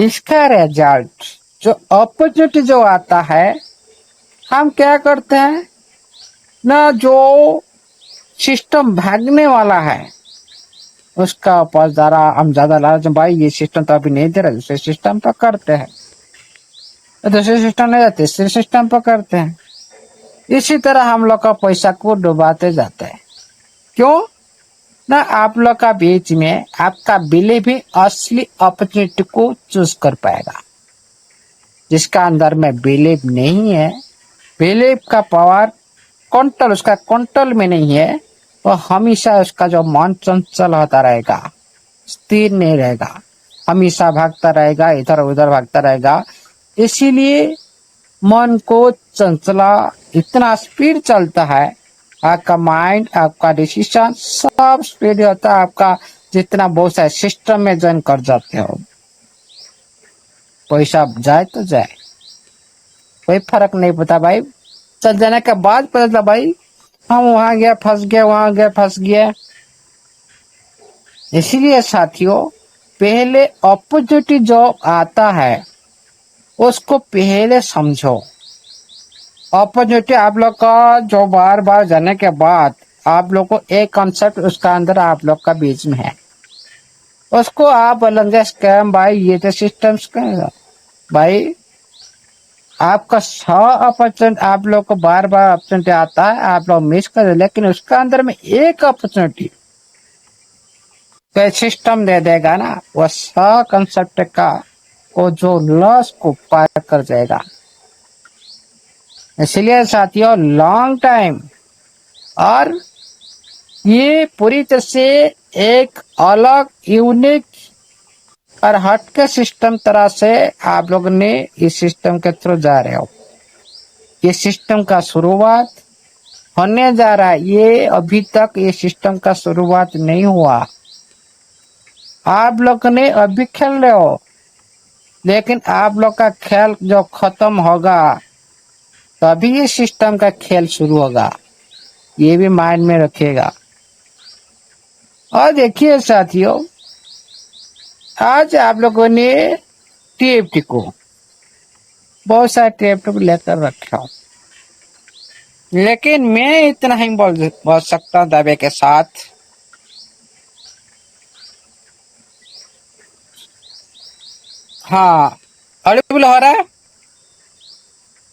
इसका रिजल्ट जो अपॉर्चुनिटी जो आता है, हम क्या करते हैं ना, जो सिस्टम भागने वाला है उसका पास जरा हम ज्यादा लालच, भाई ये सिस्टम तो अभी नहीं दे रहा, दूसरे सिस्टम पर करते हैं, दूसरे सिस्टम नहीं, तीसरे सिस्टम पर करते हैं। इसी तरह हम लोग का पैसा को डुबाते जाते हैं। क्यों ना, आप लोग का बीच में आपका बिलीव भी असली अपॉर्चुनिटी को चूज कर पाएगा। जिसका अंदर में बिलीव नहीं है, बिलीव का पावर कंट्रोल उसका कंट्रोल में नहीं है, वो हमेशा उसका जो मन चंचल होता रहेगा, स्थिर नहीं रहेगा, हमेशा भागता रहेगा, इधर उधर भागता रहेगा। इसीलिए मन को चंचला इतना स्पीड चलता है, आपका माइंड, आपका डिसीजन सब स्पीड होता है आपका। जितना बहुत सारे सिस्टम में ज्वाइन कर जाते हो, पैसा जाए तो जाए, कोई फर्क नहीं पड़ता भाई। चल जाने के बाद पता चला भाई हम वहां गया फंस गया, वहां गया फंस गया। इसीलिए साथियों, पहले अपॉर्चुनिटी जो आता है उसको पहले समझो। अपॉर्चुनिटी आप लोग का जो बार बार जाने के बाद आप लोग को एक कॉन्सेप्ट उसका अंदर आप लोग का बीच में है, उसको आप बोलेंगे स्कैम, भाई ये तो सिस्टम भाई। आपका 100 अपॉर्चुनिटी आप लोग को बार बार अपॉर्चुनिटी आता है, आप लोग मिस कर, लेकिन उसका अंदर में एक अपॉर्चुनिटी तो सिस्टम दे देगा ना, वो 100 कंसेप्ट का वो जो लॉस को पार कर जाएगा। इसलिए साथियों, लॉन्ग टाइम और ये पूरी तरह से एक अलग यूनिक और हटके सिस्टम तरह से आप लोग ने इस सिस्टम के थ्रू जा रहे हो। ये सिस्टम का शुरुआत होने जा रहा है, ये अभी तक ये सिस्टम का शुरुआत नहीं हुआ। आप लोग ने अभी खेल रहे हो, लेकिन आप लोग का खेल जो खत्म होगा तभी ये सिस्टम का खेल शुरू होगा, ये भी माइंड में रखिएगा। और देखिए साथियों, आज आप लोगों ने टीएफटी को बहुत सारे टीएफटी को लेकर रखा हूं, लेकिन मैं इतना ही बोल सकता हूं दावे के साथ, हाँ ऑडिबल हो रहा है?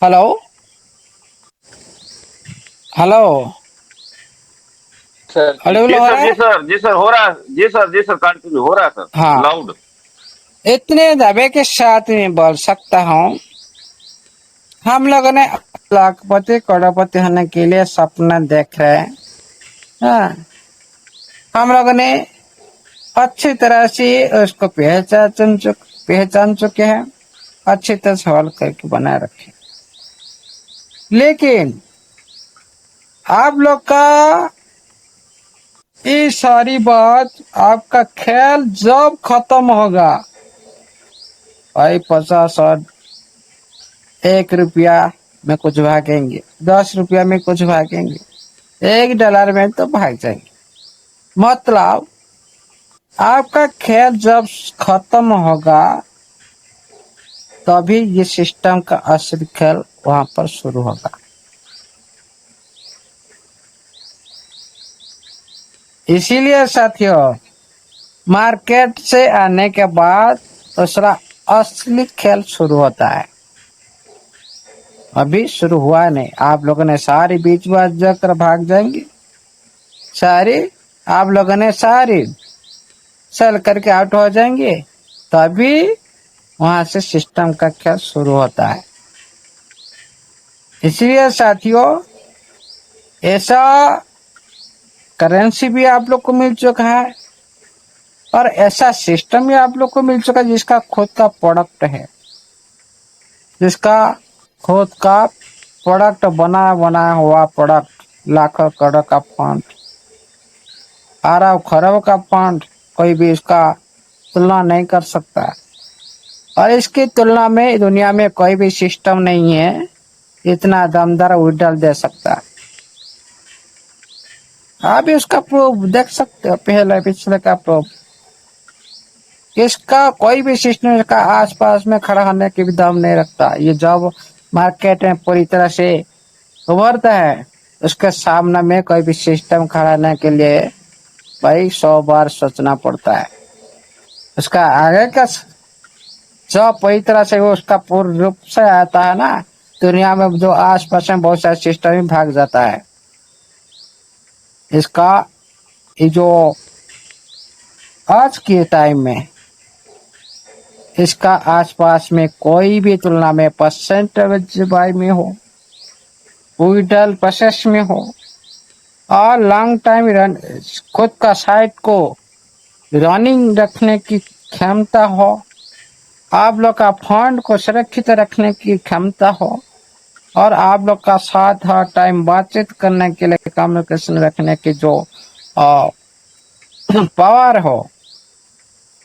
हेलो हेलो, सर ऑडिबल जी हो सर रहा जी है? सर जी सर हो रहा है, जी सर कंटिन्यू हो रहा है सर, हाँ, लाउड। इतने दावे के साथ मैं बोल सकता हूँ, हम लोगों ने लाखपति करोड़पति होने के लिए सपना देख रहे हैं। हाँ, हम लोगों ने अच्छी तरह से उसको पहचान चुके हैं, अच्छी तरह से हल करके बनाए रखे। लेकिन आप लोग का ये सारी बात, आपका ख्याल जब खत्म होगा, भाई 50 और 1 रुपया में कुछ भागेंगे, 10 रुपया में कुछ भागेंगे, $1 में तो भाग जाएंगे। मतलब आपका खेल जब खत्म होगा तभी ये सिस्टम का असली खेल वहां पर शुरू होगा। इसीलिए साथियों, मार्केट से आने के बाद दूसरा असली खेल शुरू होता है। अभी शुरू हुआ नहीं, आप लोगों ने सारी बीच बात जाकर भाग जाएंगे, सारी आप लोगों ने सारी सेल करके आउट हो जाएंगे, तभी वहां से सिस्टम का खेल शुरू होता है। इसलिए साथियों, ऐसा करेंसी भी आप लोग को मिल चुका है और ऐसा सिस्टम भी आप लोग को मिल चुका है जिसका खुद का प्रोडक्ट है, जिसका खुद का प्रोडक्ट बनाया हुआ प्रोडक्ट, लाखों करोड़ का फंड, अरब खरब का फंड, कोई भी इसका तुलना नहीं कर सकता। और इसकी तुलना में दुनिया में कोई भी सिस्टम नहीं है इतना दमदार विड्रॉल दे सकता है। आप भी उसका प्रूफ देख सकते हो, पहले पिछले का प्रूफ। इसका कोई भी सिस्टम इसका आसपास में खड़ा होने की भी दम नहीं रखता। ये जब मार्केट में पूरी तरह से उभरता है उसके सामने में कोई भी सिस्टम खड़ा होने के लिए भाई 100 बार सोचना पड़ता है। उसका आगे का जब पूरी तरह से वो उसका पूर्ण रूप से आता है ना, दुनिया में जो आसपास में बहुत सारे सिस्टम ही भाग जाता है। इसका ये जो आज के टाइम में इसका आसपास में कोई भी तुलना में परसेंटेज बाई में हो, विड्रॉल प्रोसेस में हो और लॉन्ग टाइम रन खुद का साइट को रनिंग रखने की क्षमता हो, आप लोग का फंड को सुरक्षित रखने की क्षमता हो और आप लोग का साथ हर टाइम बातचीत करने के लिए कम्युनिकेशन रखने की जो पावर हो,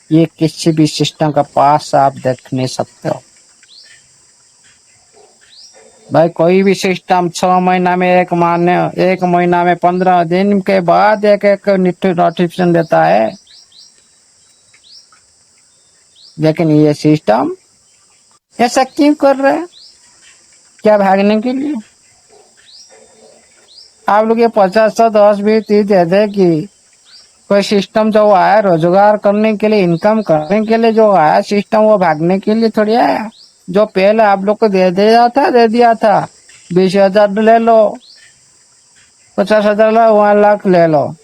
ये किसी भी सिस्टम का पास आप देख नहीं सकते हो भाई। कोई भी सिस्टम 6 महीना में एक महीना में 15 दिन के बाद एक नोटिफिकेशन देता है, लेकिन ये सिस्टम ऐसा क्यों कर रहा है? क्या भागने के लिए? आप लोग ये 50 10 20 30 दे दे कि कोई सिस्टम जो आया रोजगार करने के लिए, इनकम करने के लिए जो आया सिस्टम, वो भागने के लिए थोड़ी आया। जो पहले आप लोग को दे दिया था 20,000 ले लो, 50,000 लो, 1 लाख ले लो।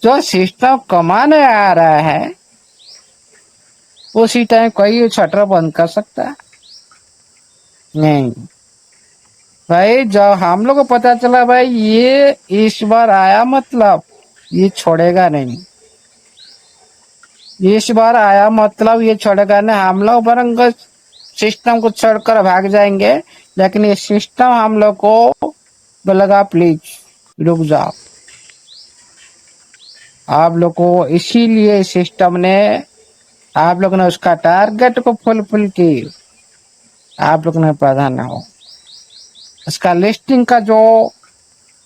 जो सिस्टम कमाने आ रहा है उसी टाइम कोई शटर बंद कर सकता है? नहीं भाई। जब हम लोग को पता चला भाई ये इस बार आया, मतलब ये छोड़ेगा नहीं, इस बार आया मतलब ये छोड़ेगा नहीं। हम लोग बरंग सिस्टम को छोड़कर भाग जाएंगे, लेकिन ये सिस्टम हम लोग को बोलेगा प्लीज रुक जाओ। आप लोग को इसीलिए सिस्टम ने, आप लोग ने उसका टारगेट को फुलफिल की, आप लोग ने प्राधान्य हो। उसका लिस्टिंग का जो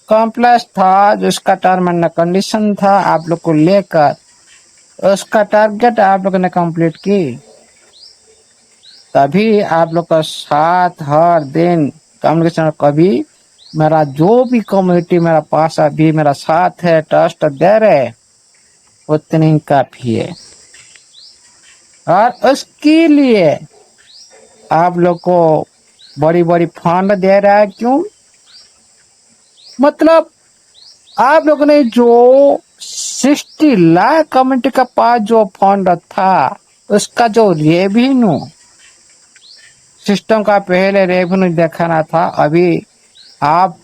कॉम्प्लेक्स था, जो उसका टर्म एंड कंडीशन था आप लोग को लेकर, उसका टारगेट आप लोग ने कंप्लीट की, तभी आप लोग का साथ हर दिन कम्युनिकेशन। कभी मेरा जो भी कम्युनिटी मेरा पास अभी मेरा साथ है, ट्रस्ट दे रहे, उतनी ही काफी है। और उसके लिए आप लोग को बड़ी बड़ी फंड दे रहा है। क्यों? मतलब आप लोग ने जो 60 लाख कम्युनिटी का पास जो फंड था, उसका जो रेवेन्यू सिस्टम का पहले रेवेन्यू दिखाना था, अभी आप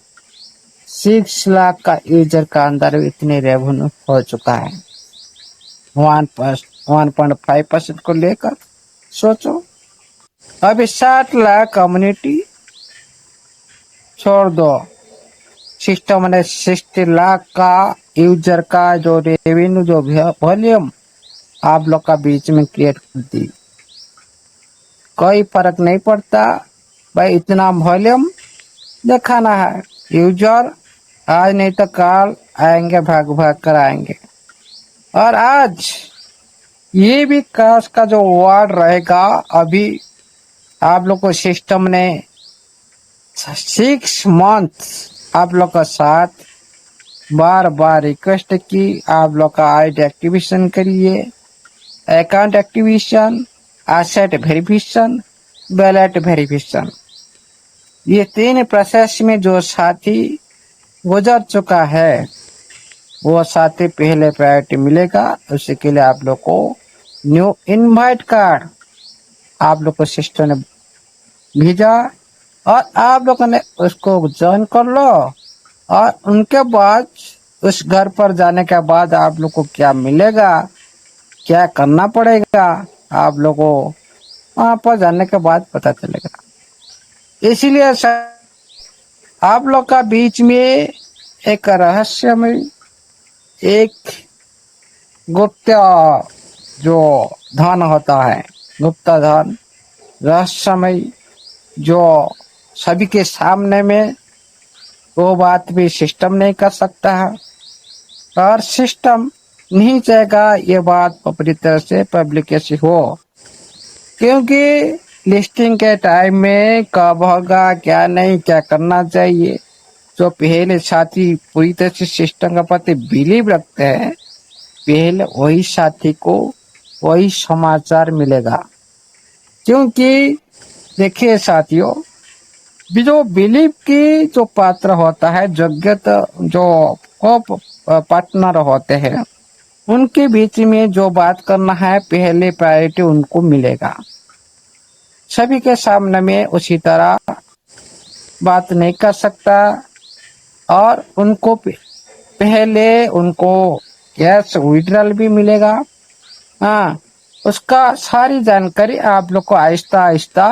6 लाख का यूजर का अंदर इतने रेवेन्यू हो चुका है। 1.5% को लेकर सोचो। अभी 60 लाख कम्युनिटी छोड़ दो, सिस्टम ने 60 लाख का यूजर का जो रेवेन्यू जो वॉल्यूम आप लोग का बीच में क्रिएट कर दी। कोई फर्क नहीं पड़ता भाई, इतना वॉल्यूम दिखाना है। यूजर आज नहीं तो कल आएंगे, भाग भाग कर आएंगे। और आज ये भी काश का जो वार्ड रहेगा, अभी आप लोग को सिस्टम ने 6 मंथ आप लोग का साथ बार बार रिक्वेस्ट की, आप लोग का आईडी एक्टिवेशन करिए, account activation, asset verification, ballot verification. ये 3 प्रोसेस में जो साथी गुजर चुका है, वो साथी पहले प्रायोरिटी मिलेगा। उसी के लिए आप लोग को न्यू इनवाइट कार्ड आप लोग को सिस्टम ने भेजा और आप लोगों ने उसको ज्वाइन कर लो। और उनके बाद उस घर पर जाने के बाद आप लोग को क्या मिलेगा, क्या करना पड़ेगा, आप लोग को वहां पर जाने के बाद पता चलेगा। इसीलिए आप लोग का बीच में एक रहस्यमय, एक गुप्त जो धन होता है, गुप्त धन रहस्यमय, जो सभी के सामने में वो बात भी सिस्टम नहीं कर सकता है। और सिस्टम नहीं चाहेगा ये बात पूरी तरह से पब्लिकेशन हो, क्योंकि लिस्टिंग के टाइम में कब होगा क्या नहीं, क्या करना चाहिए, जो पहले साथी पूरी तरह से सिस्टम का प्रति बिलीव रखते हैं, पहले वही साथी को वही समाचार मिलेगा। क्योंकि देखिए साथियों, जो बिलीव की जो पात्र होता है, योग्यता जो को पार्टनर होते हैं, उनके बीच में जो बात करना है पहले प्रायोरिटी उनको मिलेगा। सभी के सामने में उसी तरह बात नहीं कर सकता, और उनको पहले उनको कैश विड्रॉल भी मिलेगा। हाँ, उसका सारी जानकारी आप लोग को आहिस्ता आहिस्ता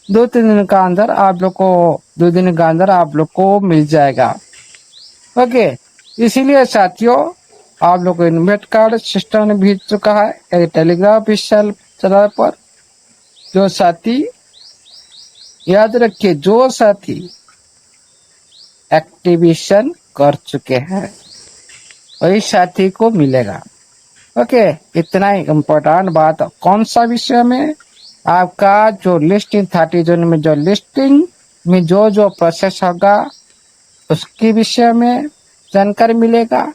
2-3 दिन का अंदर आप लोग को 2 दिन का अंदर आप लोग को मिल जाएगा। ओके, इसीलिए साथियों आप लोग को इन्वेट कार्ड सिस्टम ने भेज चुका है एक टेलीग्राम ऑफिशियल चैनल पर। जो साथी याद रखिए, जो साथी एक्टिवेशन कर चुके हैं वही साथी को मिलेगा। ओके, इतना ही इम्पोर्टेंट बात। कौन सा विषय में? आपका जो लिस्टिंग 30 जून में जो लिस्टिंग में जो प्रोसेस होगा उसके विषय में जानकारी मिलेगा।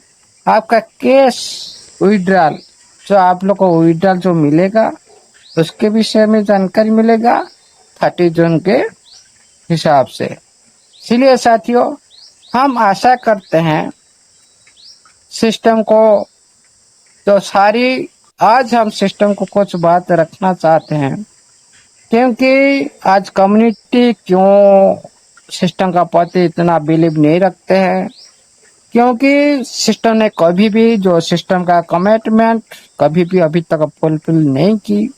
आपका कैश विड्रॉल, जो आप लोग को विड्रॉल जो मिलेगा उसके विषय में जानकारी मिलेगा 30 जून के हिसाब से। इसलिए साथियों हम आशा करते हैं सिस्टम को तो सारी, आज हम सिस्टम को कुछ बात रखना चाहते हैं, क्योंकि आज कम्युनिटी क्यों सिस्टम का प्रति इतना बिलीव नहीं रखते हैं, क्योंकि सिस्टम ने कभी भी जो सिस्टम का कमिटमेंट कभी भी अभी तक फुलफिल नहीं की।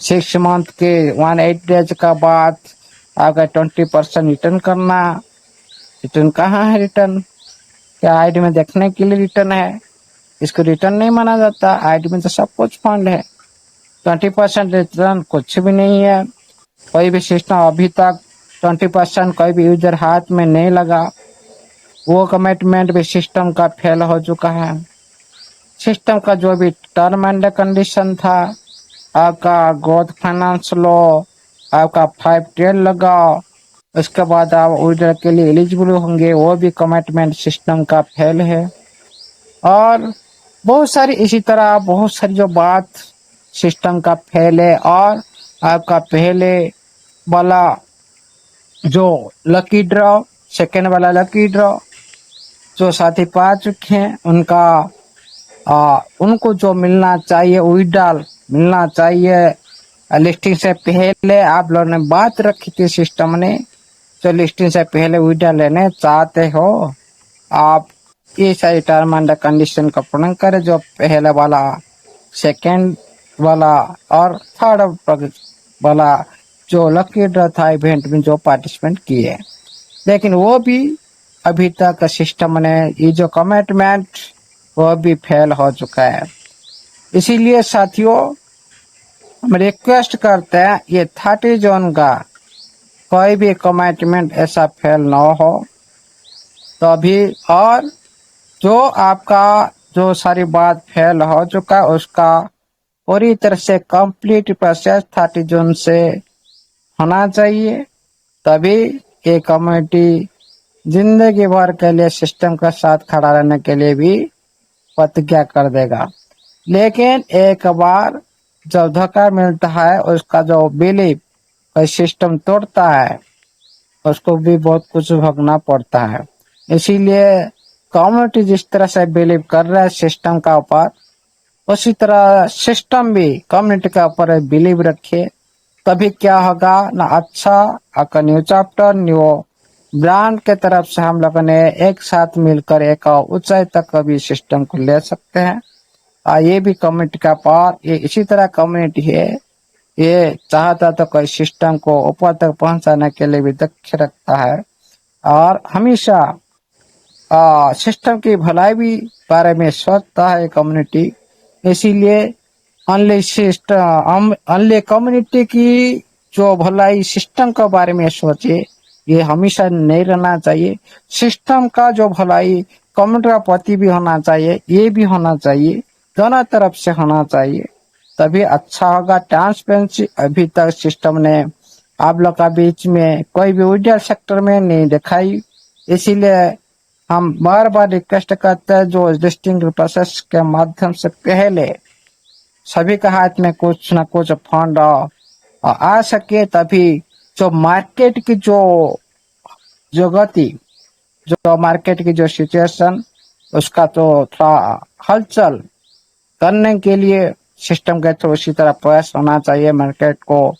6 मंथ के 180 डेज का बाद अगर 20% रिटर्न करना, रिटर्न कहाँ है? रिटर्न क्या आईडी में देखने के लिए रिटर्न है? इसको रिटर्न नहीं माना जाता। आईडी में तो सब कुछ फंड है। 20% रिटर्न कुछ भी नहीं है। कोई भी सिस्टम अभी तक 20% कोई भी यूजर हाथ में नहीं लगा। वो कमिटमेंट भी सिस्टम का फेल हो चुका है। सिस्टम का जो भी टर्म एंड कंडीशन था, आपका ग्रोथ फाइनेंस लो, आपका 5 लगाओ, उसके बाद आप विड्रॉल के लिए एलिजिबल होंगे, वो भी कमिटमेंट सिस्टम का फेल है। और बहुत सारी इसी तरह बहुत सारी जो बात सिस्टम का फेल है। और आपका पहले वाला जो लकी ड्रॉ, सेकेंड वाला लकी ड्रॉ जो साथी पा चुके हैं उनको जो मिलना चाहिए विड्रॉल मिलना चाहिए। लिस्टिंग से पहले आप लोगों ने बात रखी थी, सिस्टम ने जो लिस्टिंग से पहले विड्रॉल लेने चाहते हो, आप ये सारी टर्म एंड कंडीशन का पूर्ण करें। जो पहले वाला, सेकेंड वाला और थर्ड वाला जो लकी ड्रॉ था इवेंट में जो पार्टिसिपेंट किए, लेकिन वो भी अभी तक सिस्टम ने ये जो कमिटमेंट वो भी फेल हो चुका है। इसीलिए साथियों हम रिक्वेस्ट करते हैं ये 30 जून का कोई भी कमिटमेंट ऐसा फेल ना हो। तो अभी और जो आपका जो सारी बात फेल हो चुका उसका पूरी तरह से कंप्लीट प्रोसेस 30 जून से होना चाहिए, तभी ये कम्युनिटी जिंदगी भर के लिए सिस्टम के साथ खड़ा रहने के लिए भी प्रतिज्ञा कर देगा। लेकिन एक बार जब धोखा मिलता है, उसका जो बिलीव कोई सिस्टम तोड़ता है उसको भी बहुत कुछ भोगना पड़ता है। इसीलिए कम्युनिटी जिस तरह से बिलीव कर रहा है सिस्टम का ऊपर, उसी तरह सिस्टम भी कम्युनिटी के ऊपर बिलीव रखे। तभी क्या होगा ना, अच्छा आपका न्यू चैप्टर न्यू ब्रांड के तरफ से हम लोगों ने एक साथ मिलकर एक ऊंचाई तक भी सिस्टम को ले सकते हैं। ये भी कम्युनिटी का पार, ये इसी तरह कम्युनिटी है, ये चाहता तो कोई सिस्टम को ऊपर तक पहुंचाने के लिए भी दक्ष रखता है और हमेशा सिस्टम की भलाई भी बारे में सोचता है कम्युनिटी। इसीलिए अनले कम्युनिटी की जो भलाई सिस्टम के बारे में सोचे, ये हमेशा नहीं रहना चाहिए। सिस्टम का जो भलाई कंप्यूटर का पति भी होना चाहिए, ये भी होना चाहिए, दोनों तरफ से होना चाहिए, तभी अच्छा होगा। ट्रांसपेरेंसी अभी तक सिस्टम ने आप लोग का बीच में कोई भी मीडिया सेक्टर में नहीं दिखाई, इसीलिए हम बार बार रिक्वेस्ट करते हैं जो लिस्टिंग प्रोसेस के माध्यम से पहले सभी के हाथ में कुछ ना कुछ फंड आ सके, तभी जो मार्केट की जो गति, जो मार्केट की जो सिचुएशन, उसका तो थोड़ा हलचल करने के लिए सिस्टम के थ्रू उसी तरह प्रयास होना चाहिए। मार्केट को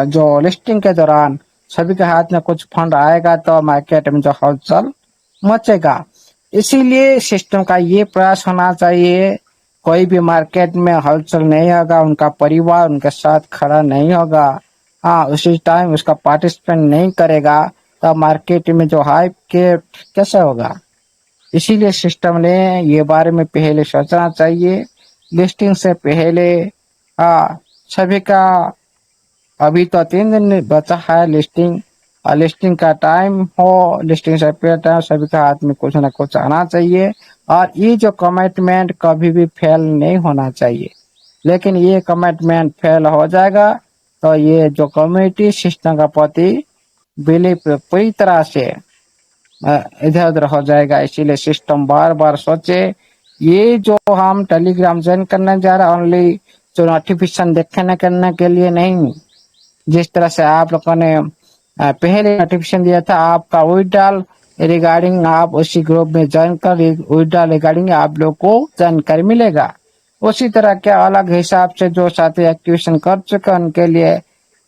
जो लिस्टिंग के दौरान सभी के हाथ में कुछ फंड आएगा तो मार्केट में जो हलचल मचेगा, इसीलिए सिस्टम का ये प्रयास होना चाहिए। कोई भी मार्केट में हलचल नहीं होगा, उनका परिवार उनके साथ खड़ा नहीं होगा, हाँ उसी टाइम उसका पार्टिसिपेंट नहीं करेगा, तो मार्केट में जो हाइप के कैसे होगा। इसीलिए सिस्टम ने ये बारे में पहले सोचना चाहिए, लिस्टिंग से पहले। सभी का अभी तो 3 दिन बचा है लिस्टिंग, और लिस्टिंग का टाइम हो, लिस्टिंग से पहले टाइम सभी के हाथ में कुछ ना कुछ आना चाहिए, और ये जो कमिटमेंट कभी भी फेल नहीं होना चाहिए। लेकिन ये कमिटमेंट फेल हो जाएगा तो ये जो कम्युनिटी सिस्टम का प्रति बिलीफ पूरी तरह से इधर उधर हो जाएगा। इसीलिए सिस्टम बार बार सोचे, ये जो हम टेलीग्राम ज्वाइन करने जा रहे हैं ओनली जो नोटिफिकेशन देखने करने के लिए नहीं। जिस तरह से आप लोगों ने पहले नोटिफिकेशन दिया था आपका विड्रॉल रिगार्डिंग, आप उसी ग्रुप में ज्वाइन कर विड्रॉल रिगार्डिंग आप लोग को जानकारी मिलेगा। उसी तरह के अलग हिसाब से जो साथी एक्टिवेशन कर चुके हैं उनके लिए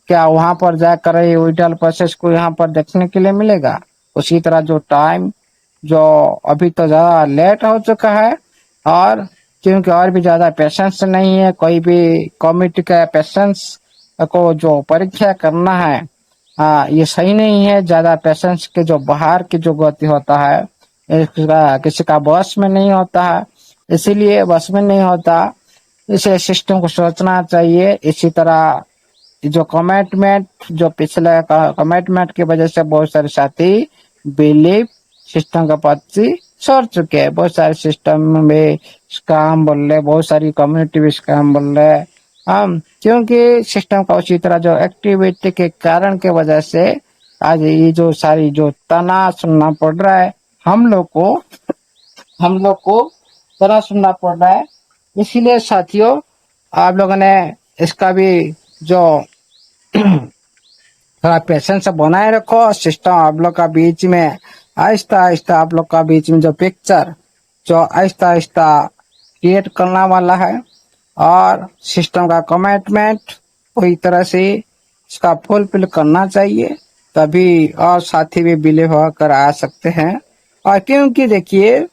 क्या वहां पर जाकर विड्रॉल प्रोसेस को यहाँ पर देखने के लिए मिलेगा। उसी तरह जो टाइम जो अभी तो ज्यादा लेट हो चुका है, और क्योंकि और भी ज्यादा पेशेंस नहीं है, कोई भी कमिटी का पेशेंस को जो परीक्षा करना है ये सही नहीं है। ज्यादा पेशेंस के जो बाहर की जो गति होता है किसी का बस में नहीं होता है, इसीलिए बस में नहीं होता, इसे सिस्टम को सोचना चाहिए। इसी तरह जो कमिटमेंट, जो पिछले कमिटमेंट की वजह से बहुत सारे साथी बिलीव सिस्टम का प्रति छोड़ चुके हैं। बहुत सारे सिस्टम में स्कैम बोल रहे, बहुत सारी कम्युनिटी भी स्कैम बोल रहे हम, क्योंकि सिस्टम का उसी तरह जो एक्टिविटी के कारण के वजह से आज ये जो सारी जो तना सुनना पड़ रहा है हम लोग को तना सुनना पड़ रहा है। इसीलिए साथियों आप लोगों ने इसका भी जो थोड़ा पेशेंस बनाए रखो। सिस्टम आप लोग का बीच में आहिस्ता आहिस्ता आप लोग का बीच में जो पिक्चर जो आहिस्ता आहिस्ता क्रिएट करना वाला है, और सिस्टम का कमिटमेंट पूरी तरह से इसका फुलफिल करना चाहिए, तभी और साथी भी बिलीव होकर आ सकते हैं। और क्योंकि देखिए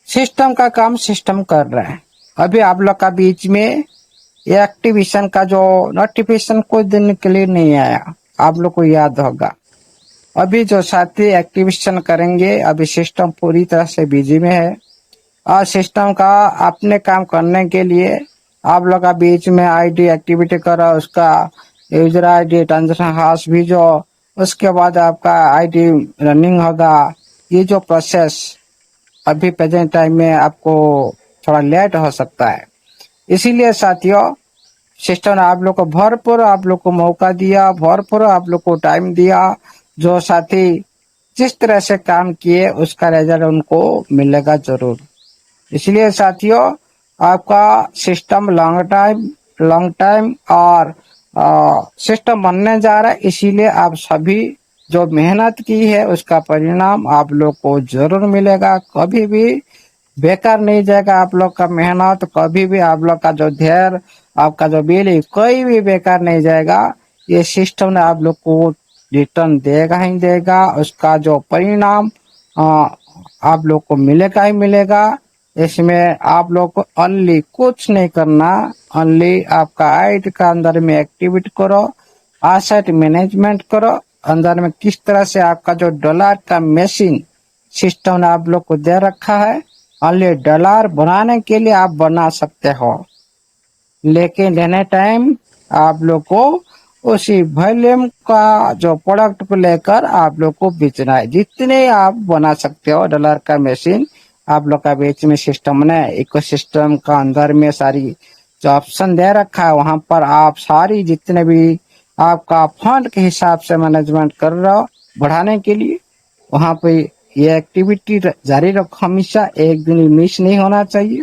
सिस्टम का काम सिस्टम कर रहा है। अभी आप लोग का बीच में ये एक्टिवेशन का जो नोटिफिकेशन कुछ दिन के लिए नहीं आया, आप लोग को याद होगा। अभी जो साथी एक्टिवेशन करेंगे, अभी सिस्टम पूरी तरह से बिजी में है, और सिस्टम का अपने काम करने के लिए आप लोग का बीच में आईडी एक्टिविटी करो, उसका यूजर आईडी ट्रांजेक्शन हाउस भेजो, उसके बाद आपका आईडी रनिंग होगा। ये जो प्रोसेस अभी प्रेजेंट टाइम में आपको थोड़ा लेट हो सकता है। इसीलिए साथियों सिस्टम ने आप लोग को भरपूर आप लोग को मौका दिया, भरपूर आप लोग को टाइम दिया। जो साथी जिस तरह से काम किए उसका रिजल्ट उनको मिलेगा जरूर। इसलिए साथियों आपका सिस्टम लॉन्ग टाइम और सिस्टम बनने जा रहा है, इसीलिए आप सभी जो मेहनत की है उसका परिणाम आप लोग को जरूर मिलेगा। कभी भी बेकार नहीं जाएगा आप लोग का मेहनत, कभी भी आप लोग का जो धैर्य, आपका जो बिलीफ कोई भी बेकार नहीं जाएगा। ये सिस्टम ने आप लोग को रिटर्न देगा ही देगा, उसका जो परिणाम आप लोग को मिलेगा ही मिलेगा। इसमें आप लोग को ओनली कुछ नहीं करना, ओनली आपका आईडी का अंदर में एक्टिविटी करो, एसेट मैनेजमेंट करो, अंदर में किस तरह से आपका जो डॉलर का मशीन सिस्टम ने आप लोग को दे रखा है, ओनली डॉलर बनाने के लिए आप बना सकते हो, लेकिन लेने टाइम आप लोग को उसी वॉल्यूम का जो प्रोडक्ट को लेकर आप लोग को बेचना है। जितने आप बना सकते हो डॉलर का मशीन आप लोग का बीच में सिस्टम ने इकोसिस्टम का अंदर में सारी जो ऑप्शन दे रखा है वहां पर आप सारी जितने भी आपका फंड के हिसाब से मैनेजमेंट कर रहे हो बढ़ाने के लिए वहां पे ये एक्टिविटी जारी रखो। हमेशा एक दिन मिस नहीं होना चाहिए।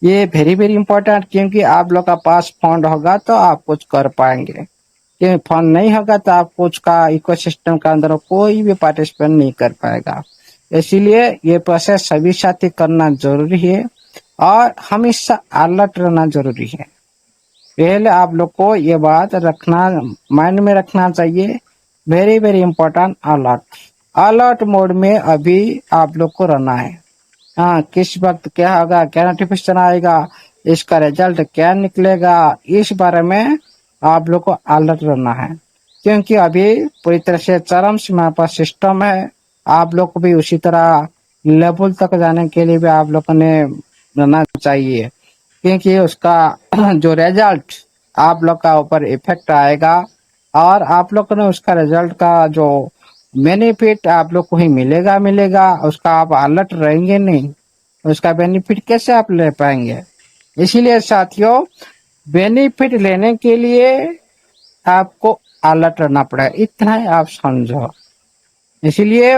ये वेरी वेरी इंपॉर्टेंट, क्योंकि आप लोग का पास फंड होगा तो आप कुछ कर पाएंगे। कि फंड नहीं होगा तो आप कुछ का इकोसिस्टम के अंदर कोई भी पार्टिसिपेट नहीं कर पाएगा। इसीलिए ये प्रोसेस सभी साथी करना जरूरी है और हमेशा अलर्ट रहना जरूरी है। पहले आप लोग को ये बात रखना माइंड में रखना चाहिए, very very important alert. Alert mode में अभी आप लोग को रहना है। हाँ, किस वक्त क्या होगा, क्या नोटिफिकेशन आएगा, इसका रिजल्ट क्या निकलेगा, इस बारे में आप लोग को अलर्ट रहना है। क्योंकि अभी पूरी तरह से चरम सीमा पर सिस्टम है। आप लोग को भी उसी तरह लेवल तक जाने के लिए भी आप लोगों ने रहना चाहिए। क्योंकि उसका जो रिजल्ट आप लोग का ऊपर इफेक्ट आएगा और आप लोग ने उसका रिजल्ट का जो बेनिफिट आप लोग को ही मिलेगा मिलेगा, उसका आप अलर्ट रहेंगे नहीं, उसका बेनिफिट कैसे आप ले पाएंगे। इसीलिए साथियों बेनिफिट लेने के लिए आपको अलर्ट रहना पड़ेगा, इतना ही आप समझो। इसीलिए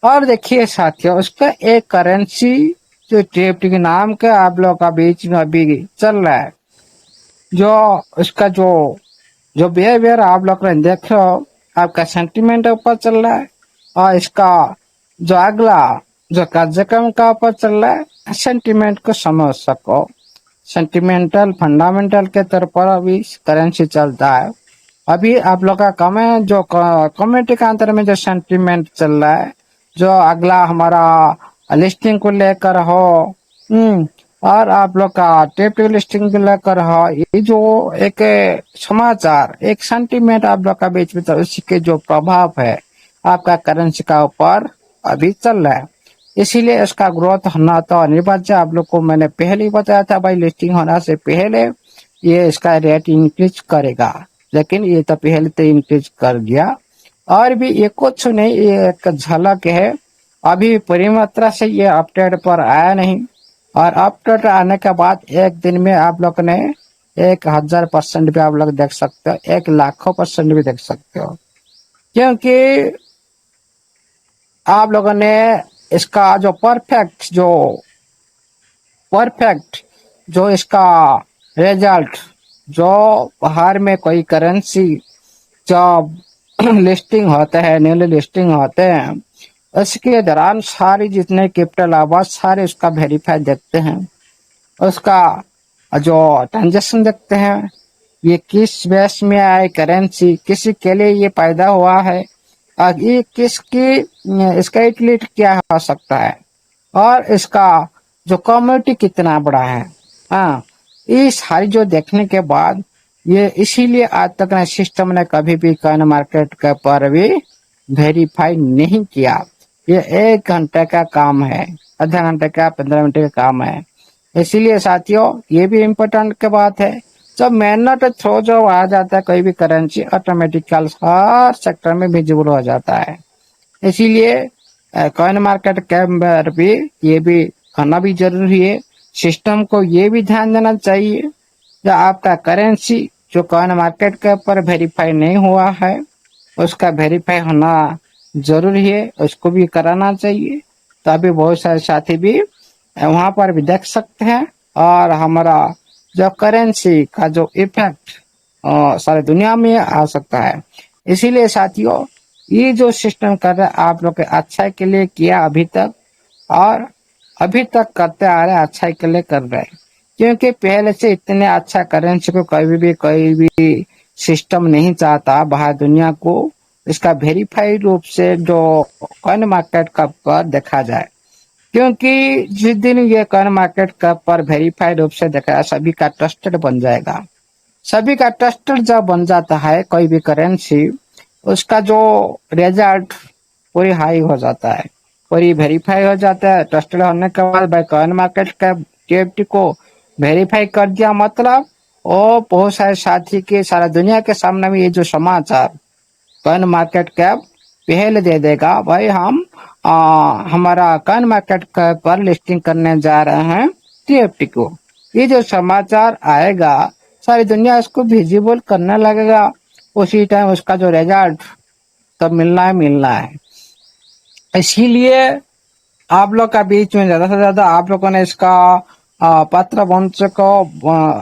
और देखिए साथियों उसका एक करेंसी जो टीएफटी के नाम का आप लोग का बीच में अभी चल रहा है, जो उसका जो जो बिहेवियर आप लोग ने देखो आपका सेंटीमेंट ऊपर चल रहा है और इसका जो अगला जो कार्यक्रम का ऊपर चल रहा है सेंटीमेंट को समझ सको। सेंटिमेंटल फंडामेंटल के तौर पर अभी करेंसी चलता है। अभी आप लोग का जो कम्युनिटी के अंदर में जो सेंटीमेंट चल रहा है, जो अगला हमारा लिस्टिंग को लेकर हो और आप लोग का टेप लिस्टिंग को लेकर हो, ये जो एक समाचार एक सेंटीमेंट आप लोग का बीच में तो उसके जो प्रभाव है आपका करेंसी का ऊपर अभी चल रहा है। इसीलिए इसका ग्रोथ होना तो अनिवार्य। आप लोग को मैंने पहले ही बताया था भाई, लिस्टिंग होना से पहले ये इसका रेट इंक्रीज करेगा, लेकिन ये तो पहले तो इंक्रीज कर दिया। और भी ये कुछ नहीं, ये एक झलक है, अभी पूरी मात्रा से ये अपडेट पर आया नहीं। और अपडेट आने के बाद एक दिन में आप लोग ने 1000% भी आप लोग देख सकते हो, 1,00,000% भी देख सकते हो। क्योंकि आप लोगों ने इसका जो परफेक्ट जो इसका रिजल्ट जो बाहर में कोई करेंसी जब लिस्टिंग होते हैं न्यूली लिस्टिंग होते हैं उसके दौरान सारी जितने कैपिटल आवाज सारे उसका वेरीफाई देखते हैं, उसका जो ट्रांजेक्शन देखते हैं, ये किस बेस में आए करेंसी, किसी के लिए ये पैदा हुआ है और ये किसकी इसका यूटिलिटी क्या हो सकता है और इसका जो कम्युनिटी कितना बड़ा है। हाँ, ये सारी जो देखने के बाद ये इसीलिए आज तक ना सिस्टम ने कभी भी कॉइन मार्केट के पर भी वेरीफाई नहीं किया। ये 1 घंटे का काम है, आधा घंटे का 15 मिनट का काम है। इसीलिए साथियों ये भी इम्पोर्टेंट की बात है, जब मेहनत थ्रो जो आ जाता है कोई भी करेंसी ऑटोमेटिकल हर सेक्टर में विजिबल हो जाता है। इसीलिए कॉइन मार्केट के अंदर भी ये भी करना भी जरूरी है। सिस्टम को ये भी ध्यान देना चाहिए जो आपका करेंसी जो कॉइन मार्केट के ऊपर वेरीफाई नहीं हुआ है उसका वेरीफाई होना जरूरी है, उसको भी कराना चाहिए। तो अभी बहुत सारे साथी भी वहां पर भी देख सकते हैं और हमारा जो करेंसी का जो इफेक्ट सारी दुनिया में आ सकता है। इसीलिए साथियों ये जो सिस्टम कर रहा है आप लोग के अच्छाई के लिए किया अभी तक और अभी तक करते आ रहे अच्छाई के लिए कर रहे हैं। क्योंकि पहले से इतने अच्छा करेंसी को कोई भी सिस्टम नहीं चाहता बाहर दुनिया को इसका वेरीफाइड रूप से जो कॉइन मार्केट कप पर देखा जाए। क्योंकि जिस दिन ये कॉइन मार्केट कप पर वेरीफाइड रूप से देखा सभी का ट्रस्टेड बन जाएगा। सभी का ट्रस्टेड जब बन जाता है कोई भी करेंसी, उसका जो रिजल्ट पूरी हाई हो जाता है, पूरी वेरीफाई हो जाता है। ट्रस्टेड होने के बाद भाई कॉइन मार्केट का टीएफटी को वेरीफाई कर दिया, मतलब और बहुत सारे साथी के सारा दुनिया के सामने में ये जो समाचार कॉइन मार्केट कैप पहले दे देगा भाई हम हमारा कॉइन मार्केट कैप पर लिस्टिंग करने जा रहे हैं टीएफटी को। ये जो समाचार आएगा सारी दुनिया इसको विजिबल करने लगेगा। उसी टाइम उसका जो रिजल्ट तब मिलना है। इसीलिए आप लोग का बीच में ज्यादा से ज्यादा आप लोगों ने इसका पात्र बन सको,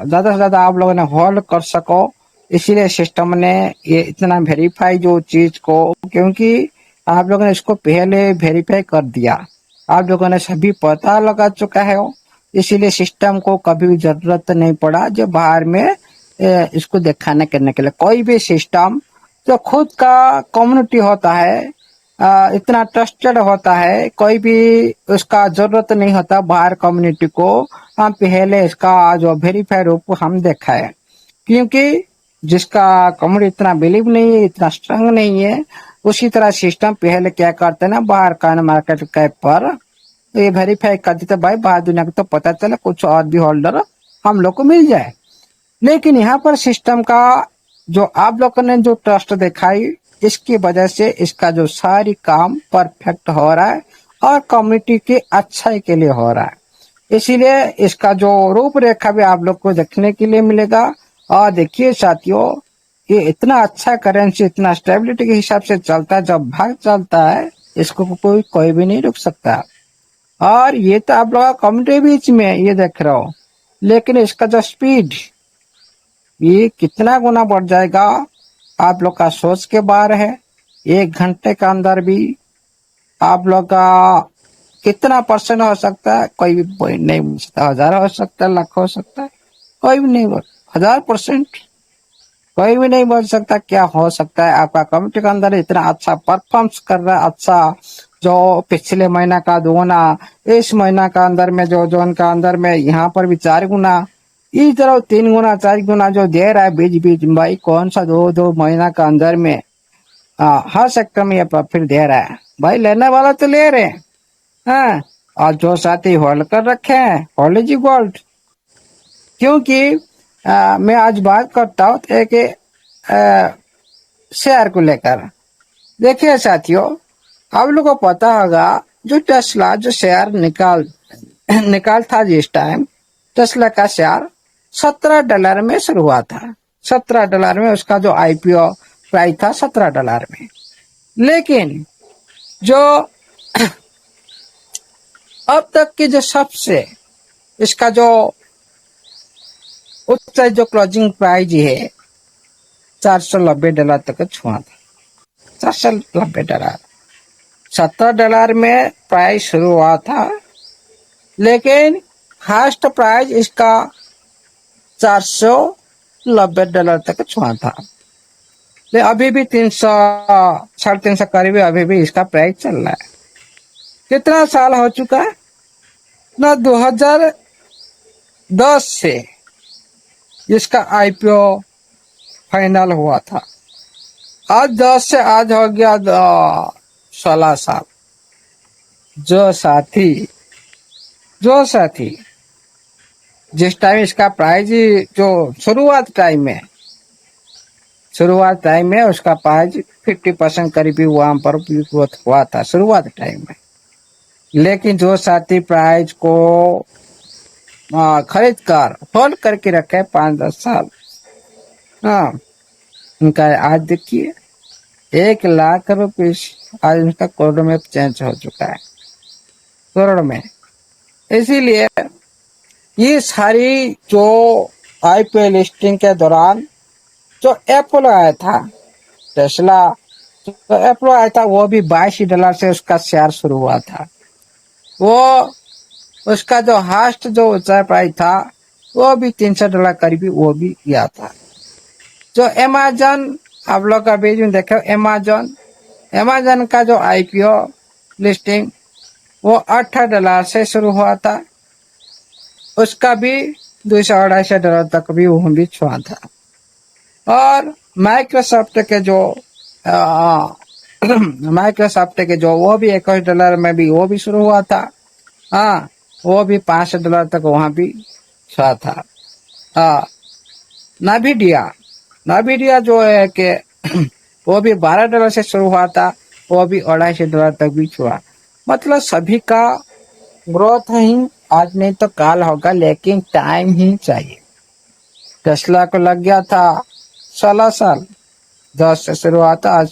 ज्यादा से ज्यादा आप लोगों ने होल्ड कर सको। इसीलिए सिस्टम ने ये इतना वेरीफाई जो चीज को, क्योंकि आप लोगों ने इसको पहले वेरीफाई कर दिया, आप लोगों ने सभी पता लगा चुका है। इसीलिए सिस्टम को कभी भी जरूरत नहीं पड़ा जो बाहर में इसको दिखाने करने के लिए। कोई भी सिस्टम जो खुद का कम्युनिटी होता है इतना ट्रस्टेड होता है, कोई भी उसका जरूरत नहीं होता बाहर कम्युनिटी को। हम पहले इसका जो वेरीफाई रूप हम देखा है, क्योंकि जिसका कम्युनिटी इतना बिलीव नहीं है, इतना स्ट्रांग नहीं है, उसी तरह सिस्टम पहले क्या करते हैं ना, बाहर का मार्केट कैप पर ये वेरीफाई कर देते भाई बाहर दुनिया को तो पता चले कुछ और भी होल्डर हम लोग को मिल जाए। लेकिन यहाँ पर सिस्टम का जो आप लोगों ने जो ट्रस्ट दिखाई, इसकी वजह से इसका जो सारी काम परफेक्ट हो रहा है और कम्युनिटी की अच्छाई के लिए हो रहा है। इसीलिए इसका जो रूपरेखा भी आप लोग को देखने के लिए मिलेगा। और देखिए साथियों, ये इतना अच्छा करेंसी इतना स्टेबिलिटी के हिसाब से चलता है, जब भाग चलता है इसको कोई भी नहीं रुक सकता। और ये तो आप लोग कम्युनिटी बीच में ये देख रहे हो, लेकिन इसका जो स्पीड ये कितना गुना बढ़ जाएगा आप लोग का सोच के बाहर है। 1 घंटे के अंदर भी आप लोग का कितना परसेंट हो सकता है, कोई भी पॉइंट नहीं बोल सकता। 1000 हो सकता है, लाख हो सकता है, कोई भी नहीं बोल 1000% कोई भी नहीं बोल सकता क्या हो सकता है। आपका कम्युनिटी के अंदर इतना अच्छा परफॉर्म्स कर रहा है, अच्छा जो पिछले महीना का 2 गुना, इस महीना का अंदर में जो जोन का अंदर में यहाँ पर भी 4 गुना, इस तरह 3 गुना 4 गुना जो दे रहा है बीच बीच में, भाई कौन सा 2 महीना का अंदर में हर सेक्टर में ये प्रॉफिट दे रहा है। भाई लेने वाला तो ले रहे हैं, हाँ, और जो साथी होल्ड कर रखे हैं होल्ड इज गोल्ड। क्योंकि मैं आज बात करता हूँ एक शेयर को लेकर। देखिए साथियों, आप लोगों को पता होगा जो टेस्ला जो शेयर निकाल था जिस टाइम, टेस्ला का शेयर $17 में शुरू हुआ था। $17 में उसका जो आईपीओ प्राइस था, $17 में। लेकिन जो अब तक की जो सबसे इसका जो उच्च जो क्लोजिंग प्राइस है $490 तक छुआ था। $490, $17 में प्राइस शुरू हुआ था, लेकिन हाईएस्ट प्राइस इसका $490 तक छुआ था। लेकिन अभी भी 300 350 करीब अभी भी इसका प्राइस चल रहा है। कितना साल हो चुका है ना, 2010 से इसका आईपीओ फाइनल हुआ था। आज 10 से आज हो गया 16 साल। जो साथी जिस टाइम इसका प्राइस जो शुरुआत टाइम में उसका प्राइस 50% करीबी वहां पर ग्रोथ हुआ था शुरुआत टाइम में। लेकिन जो साथी प्राइस को खरीद कर होल्ड करके रखे 5-10 साल, हाँ, उनका आज देखिए 1 लाख रुपये आज उनका करोड़ में चेंज हो चुका है, करोड़ में। इसीलिए ये सारी जो आईपीओ लिस्टिंग के दौरान जो एप्पल आया था, टेस्ला जो एप्पल आया था, वो भी $22 से उसका शेयर शुरू हुआ था। वो उसका जो हाईएस्ट जो ऊंचा प्राइस था वो भी $300 करीबी वो भी गया था। जो अमेज़न आप लोग का बीच में देखो, अमेज़न का जो आईपीओ लिस्टिंग वो $18 से शुरू हुआ था, उसका भी $200-250 तक भी वो भी छुआ था। और माइक्रोसॉफ्ट के जो वो भी $21 में भी वो भी शुरू हुआ था, हाँ, वो भी $500 तक वहां भी छुआ था। हाँ, नाभिडिया जो है कि वो भी $12 से शुरू हुआ था, वो भी $250 तक भी हुआ। मतलब सभी का ग्रोथ ही आज नहीं तो काल होगा, लेकिन टाइम ही चाहिए। टेस्ला को लग गया था 16 साल, 10 से शुरू हुआ था, आज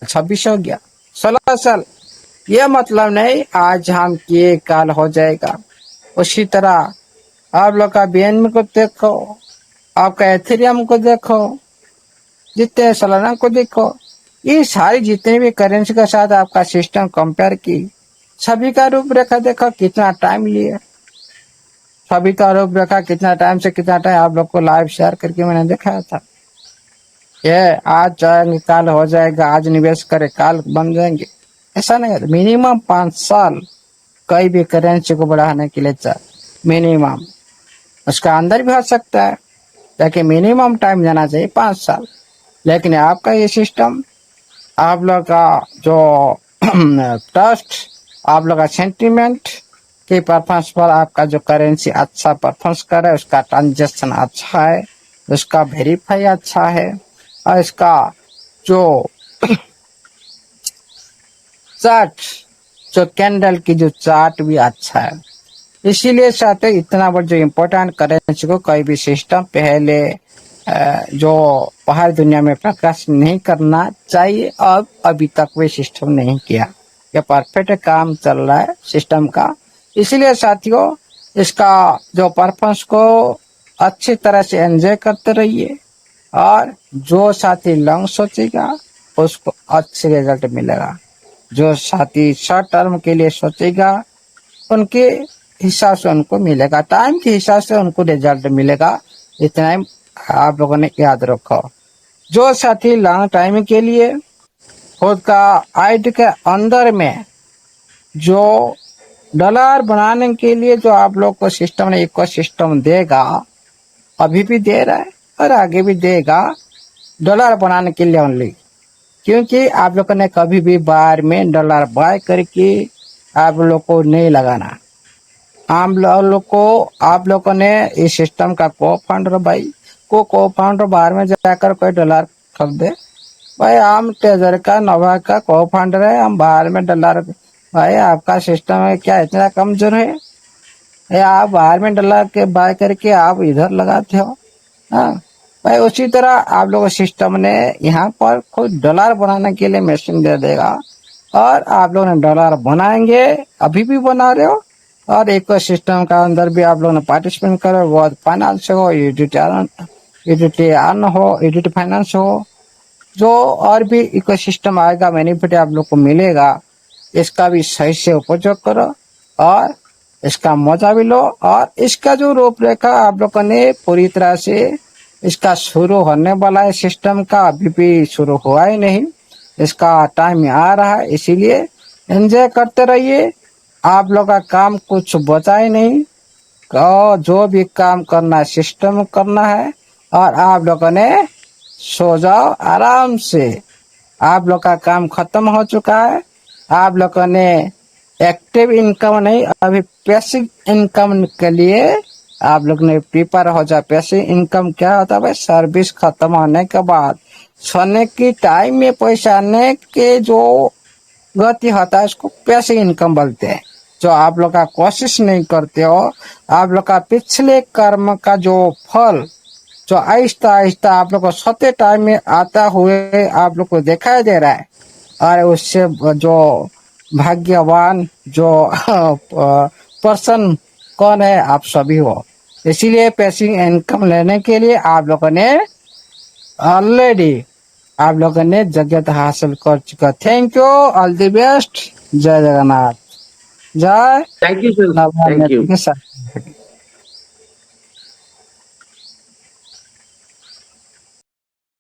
26 हो गया, 16 साल। ये मतलब नहीं आज हम किए काल हो जाएगा। उसी तरह आप लोग का बीएनबी को देखो, आपका एथेरियम को देखो, जितने सोलाना को देखो, ये सारी जितने भी करेंसी के साथ आपका सिस्टम कंपेयर की, सभी का रूपरेखा देखो कितना टाइम लिए, सभी का रूपरेखा कितना टाइम से कितना टाइम आप लोग को लाइव शेयर करके मैंने दिखाया था। ये आज जाएंगे काल हो जाएगा, आज निवेश करे काल बन जाएंगे, ऐसा नहीं है। मिनिमम 5 साल कई भी करेंसी को बढ़ाने के लिए चाहिए, मिनिमम। उसका अंदर भी हो सकता है, लेकिन मिनिमम टाइम जाना चाहिए 5 साल। लेकिन आपका ये सिस्टम, आप लोग का जो ट्रस्ट, आप लोग का सेंटीमेंट के परफॉर्मेंस पर आपका जो करेंसी अच्छा परफॉर्मेंस कर रहा है, उसका ट्रांजेक्शन अच्छा है, उसका वेरीफाई अच्छा है, और इसका जो चार्ट, जो कैंडल की जो चार्ट भी अच्छा है। इसीलिए साथ इतना बड़ा जो इम्पोर्टेंट करेंसी को कोई भी सिस्टम पहले जो बाहर दुनिया में प्रकाश नहीं करना चाहिए, और अभी तक वे सिस्टम नहीं किया। ये परफेक्ट काम चल रहा है सिस्टम का। इसीलिए साथियों, इसका जो परफॉर्मेंस को अच्छी तरह से एंजॉय करते रहिए, और जो साथी लॉन्ग सोचेगा उसको अच्छे रिजल्ट मिलेगा। जो साथी शॉर्ट टर्म के लिए सोचेगा उनके हिसाब से उनको मिलेगा, टाइम के हिसाब से उनको रिजल्ट मिलेगा। इतना ही आप लोगों ने याद रखो। जो साथी लॉन्ग टाइम के लिए खुद का आइड के अंदर में जो डॉलर बनाने के लिए जो आप लोग को सिस्टम ने इको सिस्टम देगा, अभी भी दे रहा है और आगे भी देगा, डॉलर बनाने के लिए ओनली। क्योंकि आप लोगों ने कभी भी बार में डॉलर बाय करके आप लोग को नहीं लगाना। आप लोगों ने इस सिस्टम का को फाउंडर बाहर में जाकर कोई डॉलर खरीदे। भाई हम ट्रेजर का नोवा का को फाउंडर है, हम बाहर में डॉलर, भाई आपका सिस्टम है क्या इतना कमजोर है? या आप बाहर में डॉलर के बाय करके आप इधर लगाते हो? हाँ भाई, उसी तरह आप लोगों सिस्टम ने यहाँ पर खुद डॉलर बनाने के लिए मशीन दे देगा, और आप लोग ने डॉलर बनाएंगे, अभी भी बना रहे हो, और इको सिस्टम का अंदर भी आप लोग ने पार्टिसिपेट करो, वो फाइनेंस हो, एडिट फाइनेंस हो, जो और भी इको सिस्टम आएगा, बेनिफिट आप लोग को मिलेगा। इसका भी सही से उपयोग करो और इसका मजा भी लो। और इसका जो रूपरेखा आप लोगों ने पूरी तरह से इसका शुरू होने वाला है सिस्टम का, अभी भी शुरू हुआ ही नहीं, इसका टाइम आ रहा है। इसीलिए एंजॉय करते रहिए। आप लोग का काम कुछ बचा ही नहीं, और जो भी काम करना है सिस्टम करना है, और आप लोगों ने सो जाओ आराम से। आप लोग का काम खत्म हो चुका है। आप लोगों ने एक्टिव इनकम नहीं, अभी पैसिव इनकम के लिए आप लोग ने प्रिपेयर हो जाए। पैसिव इनकम क्या होता है भाई? सर्विस खत्म होने के बाद सोने की टाइम में पैसा आने के जो गति होता है उसको पैसिव इनकम बोलते हैं। जो आप लोग का कोशिश नहीं करते हो, आप लोग का पिछले कर्म का जो फल जो आहिस्ता आहिस्ता आप लोग को सोते टाइम में आता हुए आप लोग को दिखाई दे रहा है, और उससे जो भाग्यवान जो पर्सन कौन है? आप सभी हो। इसीलिए पैसिव इनकम लेने के लिए आप लोगों ने ऑलरेडी आप लोगों ने जगत हासिल कर चुका। Thank you, all the best. जय जगन्नाथ, जय thank you sir, thank you. Navratra के साथ।